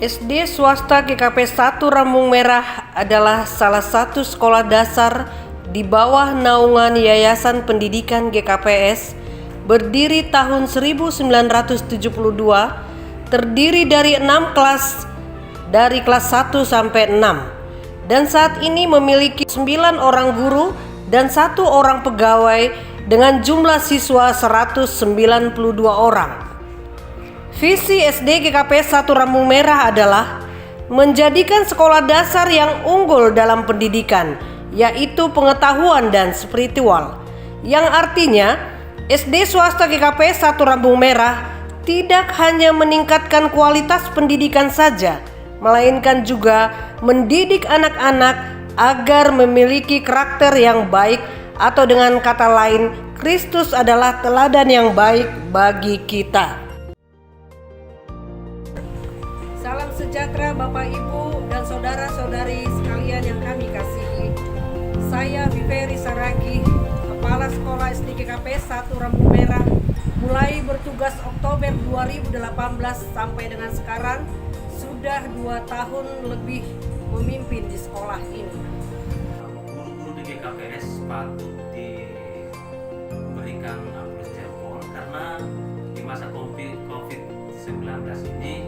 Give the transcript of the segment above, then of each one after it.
SD swasta GKP 1 Rambung Merah adalah salah satu sekolah dasar di bawah naungan Yayasan Pendidikan GKPS, berdiri tahun 1972, terdiri dari 6 kelas dari kelas 1 sampai 6, dan saat ini memiliki 9 orang guru dan 1 orang pegawai dengan jumlah siswa 192 orang. Visi SD GKP 1 Rambung Merah adalah menjadikan sekolah dasar yang unggul dalam pendidikan, yaitu pengetahuan dan spiritual, yang artinya SD swasta GKP 1 Rambung Merah tidak hanya meningkatkan kualitas pendidikan saja, melainkan juga mendidik anak-anak agar memiliki karakter yang baik, atau dengan kata lain, Kristus adalah teladan yang baik bagi kita. Salam sejahtera Bapak, Ibu, dan saudara-saudari sekalian yang kami kasihi. Saya Viveri Saragi, Kepala Sekolah SD GKP 1 Rambung Merah, mulai bertugas Oktober 2018 sampai dengan sekarang sudah 2 tahun lebih memimpin di sekolah ini. Guru-guru di GKPS patut diberikan aplaus jempol karena di masa COVID-19 ini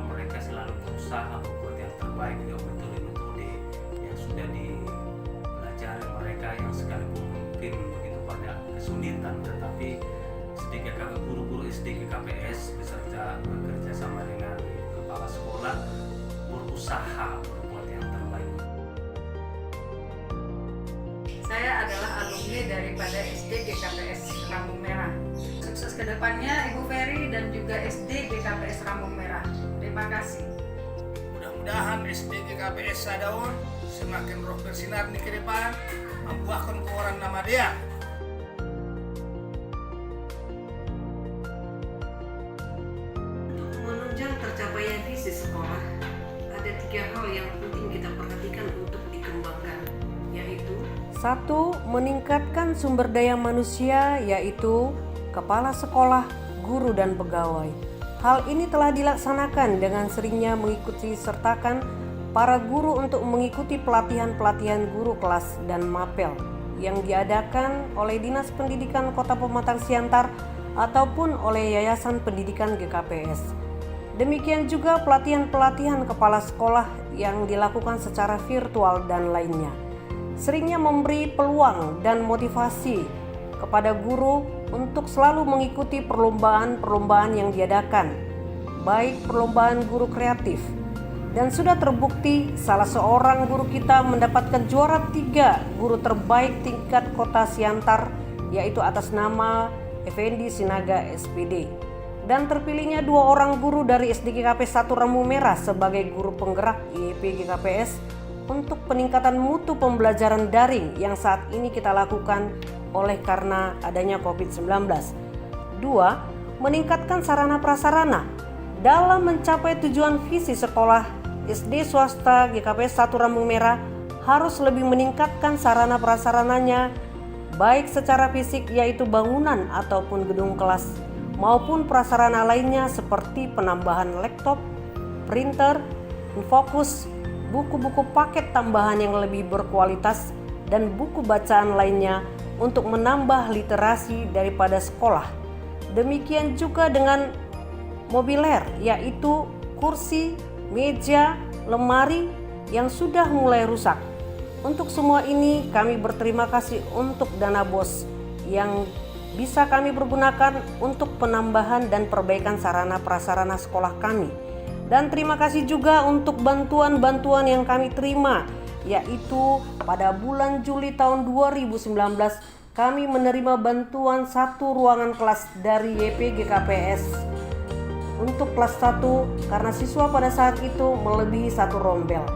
mereka selalu berusaha membuat yang terbaik dari metode-metode yang sudah dipelajari mereka, yang sekalipun mungkin begitu banyak kesulitan, tetapi guru-guru SD GKPS beserta bekerja sama dengan kepala sekolah berusaha berbuat yang terbaik. Saya adalah alumni daripada SD GKPS Rambung Merah. Sukses kedepannya Ibu Ferry dan juga SD GKPS Rambung Merah. Terima kasih. Mudah-mudahan SD GKPS Sadaun semakin roh bersinar di ke depan, membuahkan koran nama dia. Untuk menunjang tercapainya visi sekolah, ada 3 hal yang penting kita perhatikan untuk dikembangkan, yaitu 1. Meningkatkan sumber daya manusia, yaitu kepala sekolah, guru, dan pegawai. Hal ini telah dilaksanakan dengan seringnya mengikuti sertakan para guru untuk mengikuti pelatihan-pelatihan guru kelas dan mapel yang diadakan oleh Dinas Pendidikan Kota Pematang Siantar ataupun oleh Yayasan Pendidikan GKPS. Demikian juga pelatihan-pelatihan kepala sekolah yang dilakukan secara virtual dan lainnya. Seringnya memberi peluang dan motivasi kepada guru untuk selalu mengikuti perlombaan-perlombaan yang diadakan, baik perlombaan guru kreatif. Dan sudah terbukti salah seorang guru kita mendapatkan juara 3 guru terbaik tingkat kota Siantar, yaitu atas nama Effendi Sinaga SPD. Dan terpilihnya 2 orang guru dari SD GKP 1 Rambung Merah sebagai guru penggerak IEP GKPS untuk peningkatan mutu pembelajaran daring yang saat ini kita lakukan oleh karena adanya COVID-19. 2. Meningkatkan sarana prasarana dalam mencapai tujuan visi sekolah SD swasta GKP 1 Rambung Merah harus lebih meningkatkan sarana prasarananya, baik secara fisik yaitu bangunan ataupun gedung kelas, maupun prasarana lainnya seperti penambahan laptop, printer, infokus, buku-buku paket tambahan yang lebih berkualitas, dan buku bacaan lainnya untuk menambah literasi daripada sekolah. Demikian juga dengan mobiler, yaitu kursi, meja, lemari yang sudah mulai rusak. Untuk semua ini kami berterima kasih untuk dana BOS yang bisa kami pergunakan untuk penambahan dan perbaikan sarana prasarana sekolah kami. Dan terima kasih juga untuk bantuan-bantuan yang kami terima, yaitu pada bulan Juli tahun 2019 kami menerima bantuan 1 ruangan kelas dari YP GKPS untuk kelas 1 karena siswa pada saat itu melebihi 1 rombel,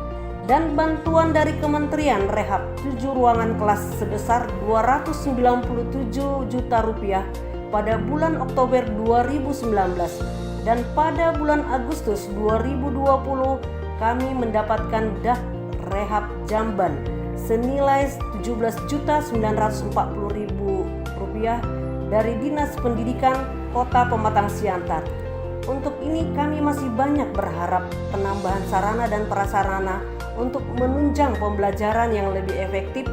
dan bantuan dari Kementerian Rehab 7 ruangan kelas sebesar 297 juta rupiah pada bulan Oktober 2019, dan pada bulan Agustus 2020 kami mendapatkan dak Rehab Jamban senilai Rp17.940.000 dari Dinas Pendidikan Kota Pematang Siantar. Untuk ini kami masih banyak berharap penambahan sarana dan prasarana untuk menunjang pembelajaran yang lebih efektif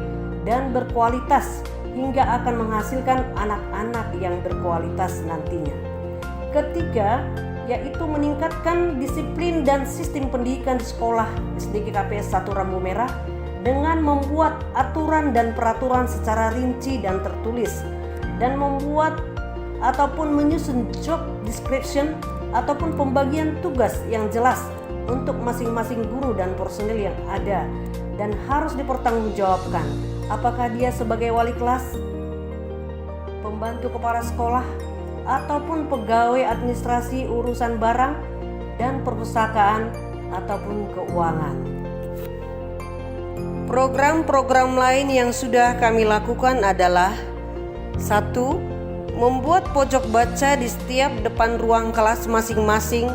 dan berkualitas hingga akan menghasilkan anak-anak yang berkualitas nantinya. Ketiga, yaitu meningkatkan disiplin dan sistem pendidikan di sekolah SD GKPS 1 Rambu Merah dengan membuat aturan dan peraturan secara rinci dan tertulis, dan membuat ataupun menyusun job description ataupun pembagian tugas yang jelas untuk masing-masing guru dan personil yang ada, dan harus dipertanggungjawabkan apakah dia sebagai wali kelas, pembantu kepala sekolah, ataupun pegawai administrasi urusan barang dan perpustakaan ataupun keuangan. Program-program lain yang sudah kami lakukan adalah 1. Membuat pojok baca di setiap depan ruang kelas masing-masing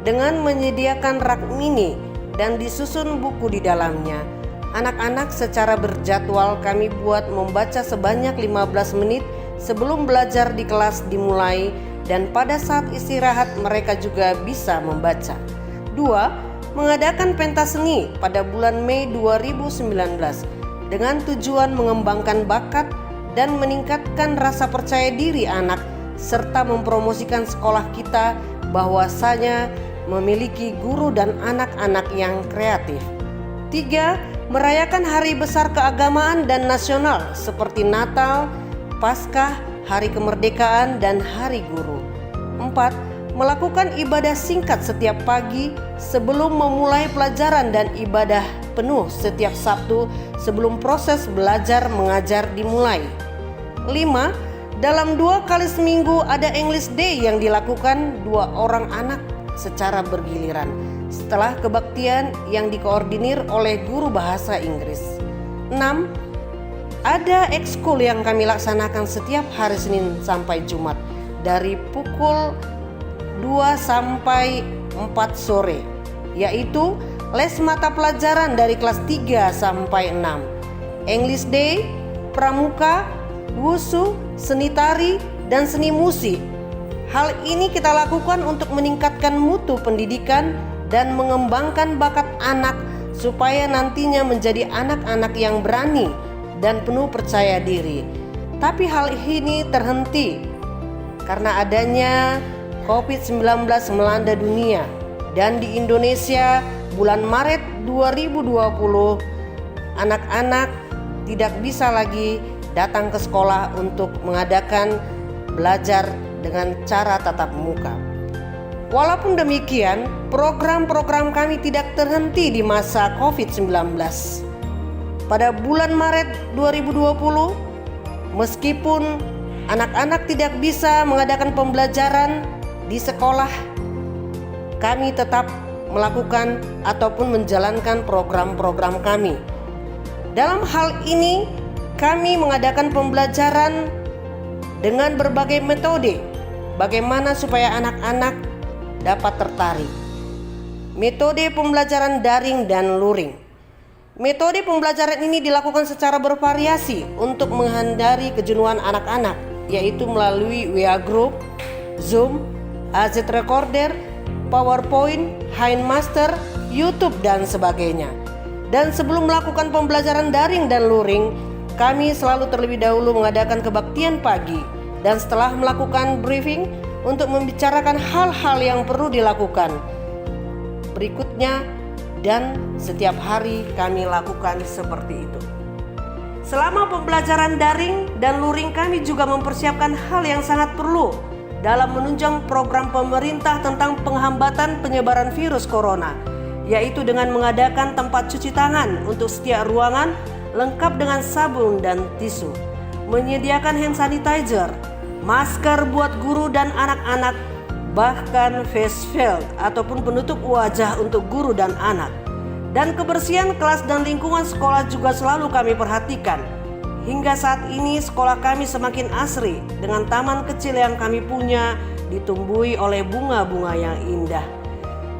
dengan menyediakan rak mini dan disusun buku di dalamnya. Anak-anak secara berjadwal kami buat membaca sebanyak 15 menit sebelum belajar di kelas dimulai, dan pada saat istirahat mereka juga bisa membaca. 2. Mengadakan pentas seni pada bulan Mei 2019 dengan tujuan mengembangkan bakat dan meningkatkan rasa percaya diri anak, serta mempromosikan sekolah kita bahwasanya memiliki guru dan anak-anak yang kreatif. 3. Merayakan hari besar keagamaan dan nasional seperti Natal, Paskah, Hari Kemerdekaan, dan Hari Guru. 4. Melakukan ibadah singkat setiap pagi sebelum memulai pelajaran dan ibadah penuh setiap Sabtu sebelum proses belajar mengajar dimulai. 5. Dalam 2 kali seminggu ada English Day yang dilakukan 2 orang anak secara bergiliran setelah kebaktian yang dikoordinir oleh guru bahasa Inggris. 6. Ada ekskul yang kami laksanakan setiap hari Senin sampai Jumat dari pukul 2 sampai 4 sore, yaitu les mata pelajaran dari kelas 3 sampai 6, English Day, pramuka, wusu, seni tari, dan seni musik. Hal ini kita lakukan untuk meningkatkan mutu pendidikan dan mengembangkan bakat anak supaya nantinya menjadi anak-anak yang berani dan penuh percaya diri. Tapi hal ini terhenti karena adanya COVID-19 melanda dunia, dan di Indonesia bulan Maret 2020 anak-anak tidak bisa lagi datang ke sekolah untuk mengadakan belajar dengan cara tatap muka. Walaupun demikian, program-program kami tidak terhenti di masa COVID-19. Pada bulan Maret 2020, meskipun anak-anak tidak bisa mengadakan pembelajaran di sekolah, kami tetap melakukan ataupun menjalankan program-program kami. Dalam hal ini, kami mengadakan pembelajaran dengan berbagai metode bagaimana supaya anak-anak dapat tertarik. Metode pembelajaran daring dan luring. Metode pembelajaran ini dilakukan secara bervariasi untuk menghindari kejenuhan anak-anak, yaitu melalui WA Group, Zoom, AZ Recorder, PowerPoint, Handmaster, YouTube, dan sebagainya. Dan sebelum melakukan pembelajaran daring dan luring, kami selalu terlebih dahulu mengadakan kebaktian pagi, dan setelah melakukan briefing untuk membicarakan hal-hal yang perlu dilakukan berikutnya, dan setiap hari kami lakukan seperti itu. Selama pembelajaran daring dan luring, kami juga mempersiapkan hal yang sangat perlu dalam menunjang program pemerintah tentang penghambatan penyebaran virus corona, yaitu dengan mengadakan tempat cuci tangan untuk setiap ruangan lengkap dengan sabun dan tisu, menyediakan hand sanitizer, masker buat guru dan anak-anak, bahkan face shield ataupun penutup wajah untuk guru dan anak. Dan kebersihan kelas dan lingkungan sekolah juga selalu kami perhatikan. Hingga saat ini sekolah kami semakin asri dengan taman kecil yang kami punya ditumbuhi oleh bunga-bunga yang indah,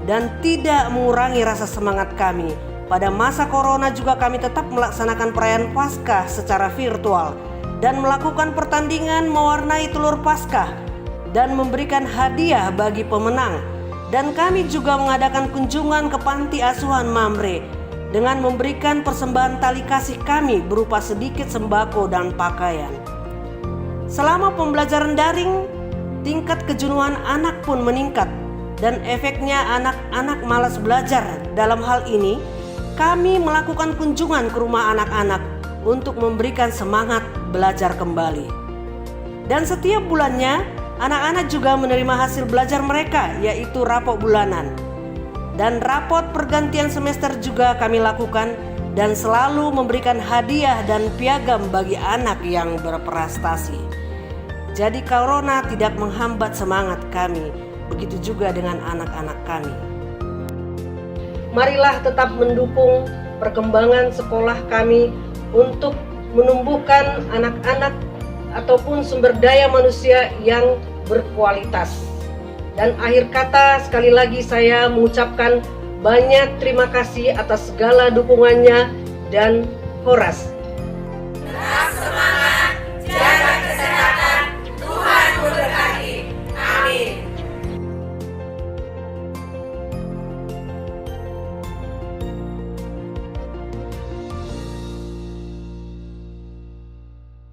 dan tidak mengurangi rasa semangat kami. Pada masa corona juga kami tetap melaksanakan perayaan Paskah secara virtual dan melakukan pertandingan mewarnai telur Paskah dan memberikan hadiah bagi pemenang Dan kami juga mengadakan kunjungan ke panti asuhan Mamre dengan memberikan persembahan tali kasih kami berupa sedikit sembako dan pakaian. Selama pembelajaran daring, tingkat kejenuhan anak pun meningkat dan efeknya anak-anak malas belajar. Dalam hal ini, kami melakukan kunjungan ke rumah anak-anak untuk memberikan semangat belajar kembali. Dan setiap bulannya, anak-anak juga menerima hasil belajar mereka, yaitu rapot bulanan. Dan rapot pergantian semester juga kami lakukan dan selalu memberikan hadiah dan piagam bagi anak yang berprestasi. Jadi corona tidak menghambat semangat kami, begitu juga dengan anak-anak kami. Marilah tetap mendukung perkembangan sekolah kami untuk menumbuhkan anak-anak ataupun sumber daya manusia yang berkualitas. Dan akhir kata, sekali lagi saya mengucapkan banyak terima kasih atas segala dukungannya dan Horas.